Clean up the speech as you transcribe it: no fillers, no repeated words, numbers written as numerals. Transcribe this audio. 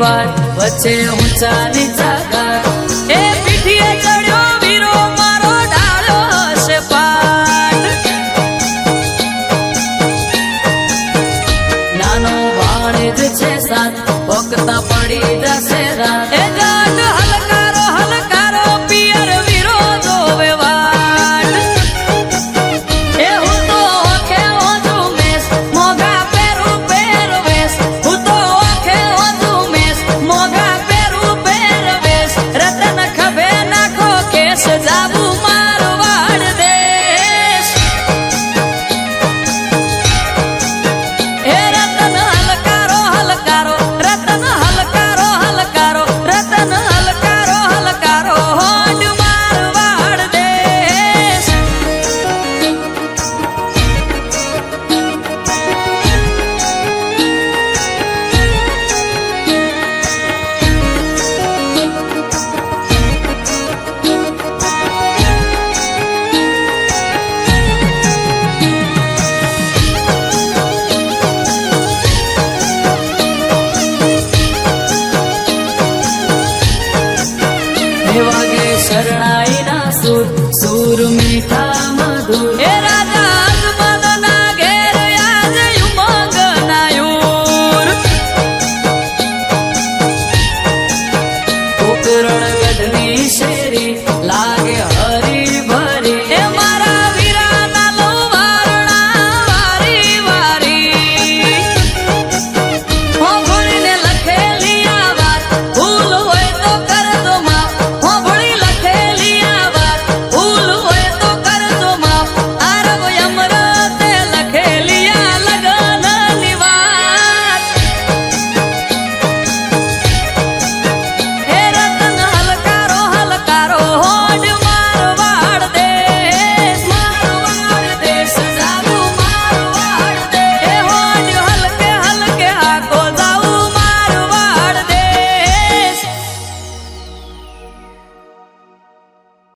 વાત વચ્ચે ઊંચા નીચા ઘાટ એ પીઠીએ ચડ્યો વીરો મારો ડાળ્યો હશે પાટ નાનો ભાણેજ છે સાત ભક્તા પડી જશે રાત એ જાત હલકારો હલકારો પિયર વીરો જોવે વાટ એ હું તો ઓખે ઓજું મેસ મોગા પેરું પહેરવેશ હું તો ઓખે ઓજું મેસ મોગા પેરું પહેરવેશ રતન ખભે નાખો કેસ જાવું મારવાડ દેશ એ રતન હલકારો હલકારો રતન હલકારો હલકારો રતન હલકારો હલકારો હોડ મારવાડ દેશ વાગે શરણાઈ ના સુર સુર મીઠા મધુર એ રાજા અજમલ ના ઘેર યાદ ઉમંગ નાયુર પોકરણ ગઢની છે